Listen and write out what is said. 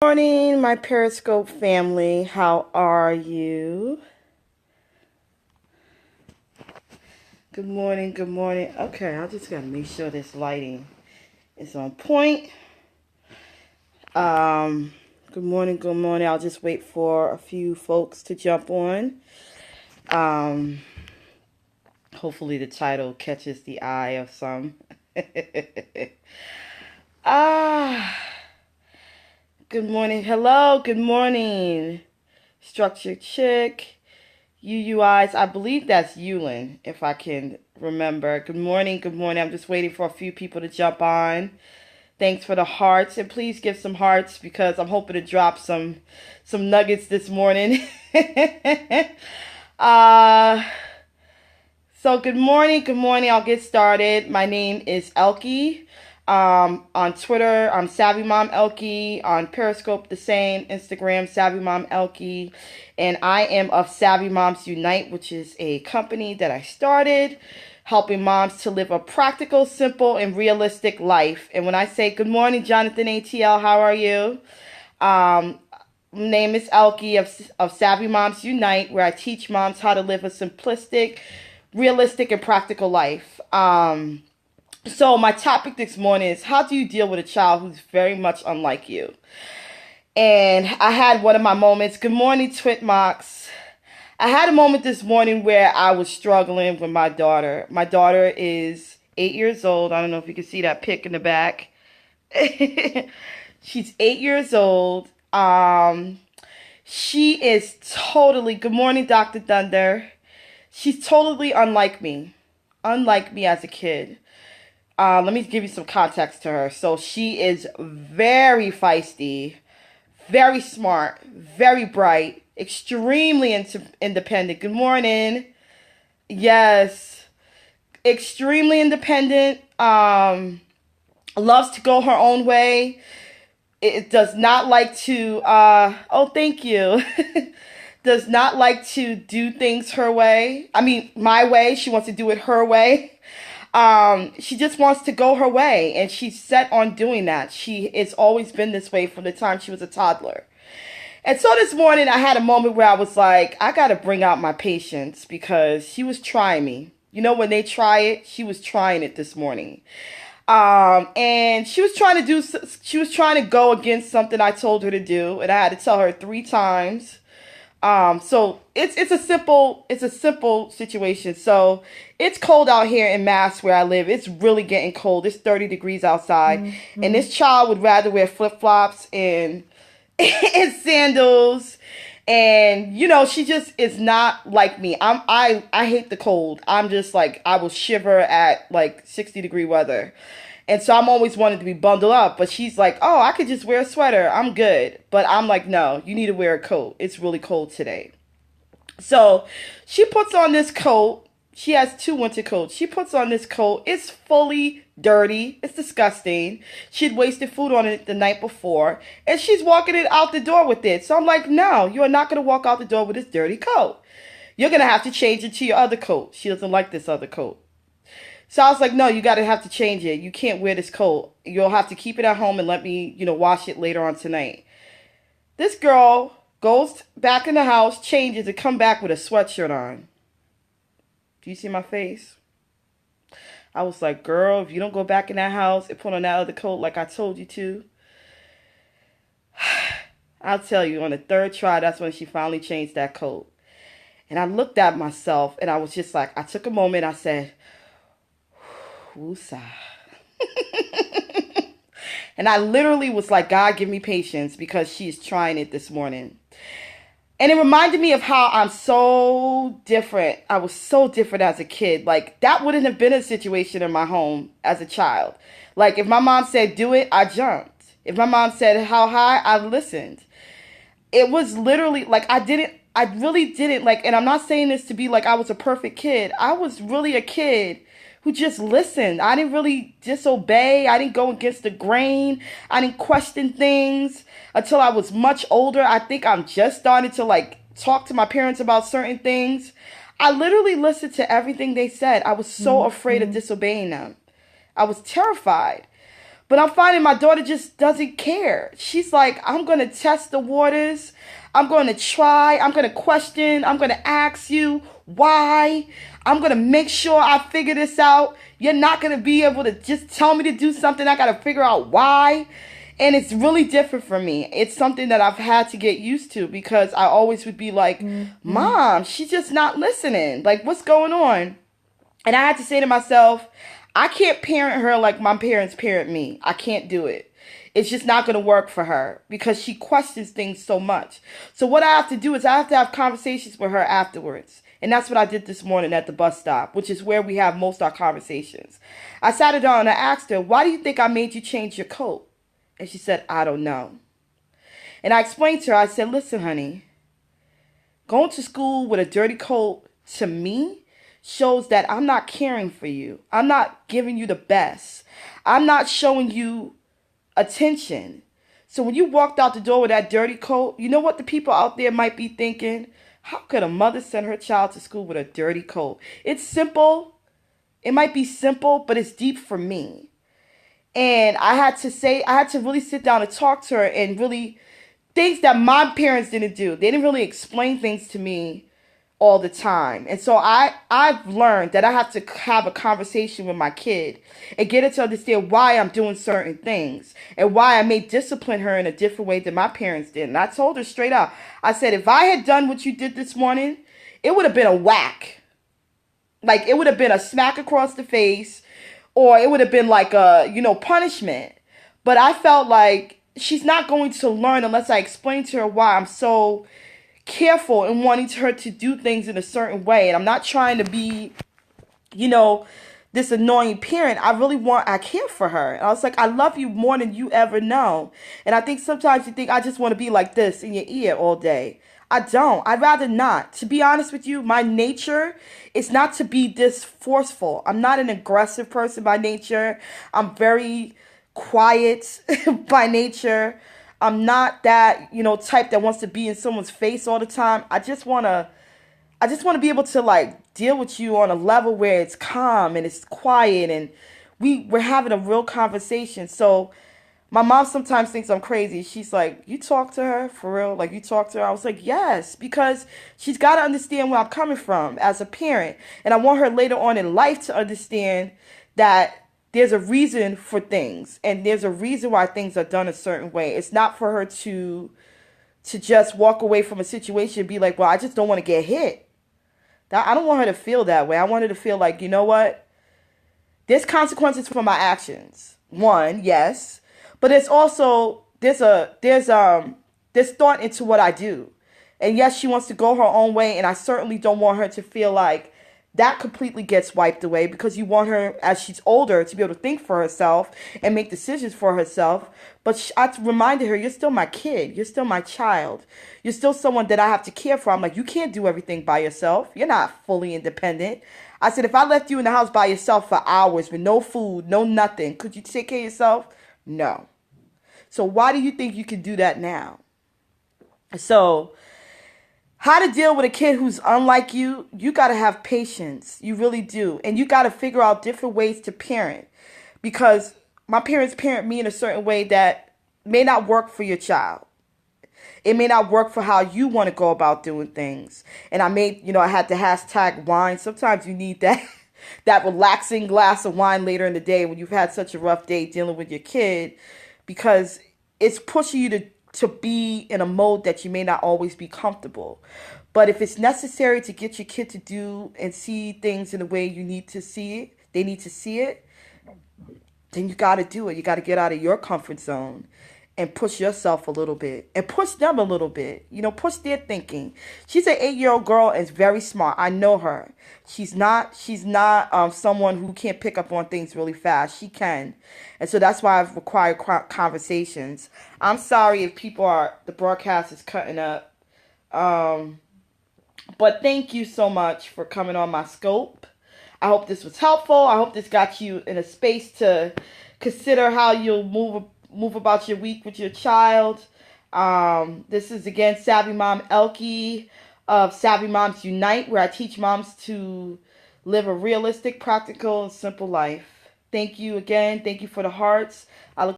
Morning, my Periscope family. How are you? Good morning, good morning. Okay, I just gotta make sure this lighting is on point. Good morning, good morning. I'll just wait for a few folks to jump on. Hopefully the title catches the eye of some. Good morning. Hello, good morning. Structured Chick. UUIs. I believe that's Yulin, if I can remember. Good morning, good morning. I'm just waiting for a few people to jump on. Thanks for the hearts, and please give some hearts because I'm hoping to drop some nuggets this morning. So good morning, good morning. I'll get started. My name is Elkie. On Twitter, I'm SavvyMomElkie. On Periscope, the same. Instagram, SavvyMomElkie. And I am of Savvy Moms Unite, which is a company that I started helping moms to live a practical, simple, and realistic life. And when I say good morning, Jonathan ATL, how are you? Name is Elkie of Savvy Moms Unite, where I teach moms how to live a simplistic, realistic, and practical life. So my topic this morning is how do you deal with a child who's very much unlike you? And I had one of my moments. Good morning, Twitmox. I had a moment this morning where I was struggling with my daughter. My daughter is 8 years old. I don't know if you can see that pic in the back. She's 8 years old. She is totally, good morning, Dr. Thunder. She's totally unlike me as a kid. Let me give you some context to her. So she is very feisty, very smart, very bright, extremely independent. Good morning. Yes. Extremely independent. Loves to go her own way. It does not like to, thank you. Does not like to do things her way. I mean, my way. She wants to do it her way. She just wants to go her way, and she's set on doing that. It's always been this way from the time she was a toddler. And so this morning I had a moment where I was like, I got to bring out my patience because she was trying me. You know, when they try it, she was trying it this morning. And she was trying to go against something I told her to do, and I had to tell her 3 times. So it's a simple situation. So it's cold out here in Mass where I live. It's really getting cold. It's 30 degrees outside. Mm-hmm. And this child would rather wear flip-flops and and sandals. And, you know, she just is not like me. I hate the cold. I'm just like, I will shiver at like 60-degree weather. And so I'm always wanting to be bundled up. But she's like, oh, I could just wear a sweater. I'm good. But I'm like, no, you need to wear a coat. It's really cold today. So she puts on this coat. She has 2 winter coats. She puts on this coat. It's fully dirty. It's disgusting. She'd wasted food on it the night before. And she's walking it out the door with it. So I'm like, no, you are not going to walk out the door with this dirty coat. You're going to have to change it to your other coat. She doesn't like this other coat. So I was like, no, you got to have to change it. You can't wear this coat. You'll have to keep it at home and let me, wash it later on tonight. This girl goes back in the house, changes, and come back with a sweatshirt on. Do you see my face? I was like, girl, if you don't go back in that house and put on that other coat like I told you to, I'll tell you, on the 3rd try, that's when she finally changed that coat. And I looked at myself and I was just like, I took a moment, I said, woosah. And I literally was like, God, give me patience because she's trying it this morning. And it reminded me of how I'm so different. I was so different as a kid. Like, that wouldn't have been a situation in my home as a child. Like, if my mom said, do it, I jumped. If my mom said, how high, I listened. It was literally, like, I really didn't, like, and I'm not saying this to be like I was a perfect kid. I was really a kid who just listened. I didn't really disobey. I didn't go against the grain. I didn't question things until I was much older. I think I'm just starting to like talk to my parents about certain things. I literally listened to everything they said. I was so afraid of disobeying them. I was terrified. But I'm finding my daughter just doesn't care. She's like, I'm going to test the waters. I'm going to try. I'm going to question. I'm going to ask you why. I'm going to make sure I figure this out. You're not going to be able to just tell me to do something. I got to figure out why. And it's really different for me. It's something that I've had to get used to because I always would be like, Mom, she's just not listening. Like, what's going on? And I had to say to myself, I can't parent her like my parents parent me. I can't do it. It's just not going to work for her because she questions things so much. So what I have to do is I have to have conversations with her afterwards. And that's what I did this morning at the bus stop, which is where we have most of our conversations. I sat her down and I asked her, why do you think I made you change your coat? And she said, I don't know. And I explained to her, I said, listen, honey, going to school with a dirty coat to me shows that I'm not caring for you. I'm not giving you the best. I'm not showing you attention. So when you walked out the door with that dirty coat, you know what the people out there might be thinking? How could a mother send her child to school with a dirty coat? It's simple. It might be simple, but it's deep for me. And I had to really sit down and talk to her and really things that my parents didn't do. They didn't really explain things to me all the time. And so I've learned that I have to have a conversation with my kid and get her to understand why I'm doing certain things and why I may discipline her in a different way than my parents did. And I told her straight out, I said, if I had done what you did this morning, it would have been a whack. Like, it would have been a smack across the face, or it would have been like a, punishment. But I felt like she's not going to learn unless I explain to her why I'm so careful in wanting her to do things in a certain way. And I'm not trying to be, this annoying parent. I care for her. And I was like, I love you more than you ever know. And I think sometimes you think I just want to be like this in your ear all day. I don't. I'd rather not. To be honest with you, my nature is not to be this forceful. I'm not an aggressive person by nature. I'm very quiet by nature. I'm not that, type that wants to be in someone's face all the time. I just want to be able to like deal with you on a level where it's calm and it's quiet and we're having a real conversation. So my mom sometimes thinks I'm crazy. She's like, you talk to her for real? Like, you talk to her? I was like, yes, because she's got to understand where I'm coming from as a parent. And I want her later on in life to understand that there's a reason for things, and there's a reason why things are done a certain way. It's not for her to just walk away from a situation and be like, well, I just don't want to get hit. I don't want her to feel that way. I want her to feel like, you know what? There's consequences for my actions. One, yes. But it's also, there's thought into what I do. And yes, she wants to go her own way, and I certainly don't want her to feel like that completely gets wiped away, because you want her, as she's older, to be able to think for herself and make decisions for herself. But I reminded her, you're still my kid. You're still my child. You're still someone that I have to care for. I'm like, you can't do everything by yourself. You're not fully independent. I said, if I left you in the house by yourself for hours with no food, no nothing, could you take care of yourself? No. So why do you think you can do that now? So how to deal with a kid who's unlike you, you got to have patience. You really do. And you got to figure out different ways to parent. Because my parents parent me in a certain way that may not work for your child. It may not work for how you want to go about doing things. And I had the hashtag wine. Sometimes you need that relaxing glass of wine later in the day when you've had such a rough day dealing with your kid, because it's pushing you to be in a mode that you may not always be comfortable. But if it's necessary to get your kid to do and see things in the way you need to see it, they need to see it, then you got to do it. You got to get out of your comfort zone and push yourself a little bit and push them a little bit. Push their thinking. She's an 8-year-old girl and is very smart. I know her. She's not someone who can't pick up on things really fast. She can. And so that's why I've required conversations. I'm sorry if the broadcast is cutting up. But thank you so much for coming on my scope. I hope this was helpful. I hope this got you in a space to consider how you'll move about your week with your child. This is, again, SavvyMomElkie of Savvy Moms Unite, where I teach moms to live a realistic, practical, and simple life. Thank you again. Thank you for the hearts. I look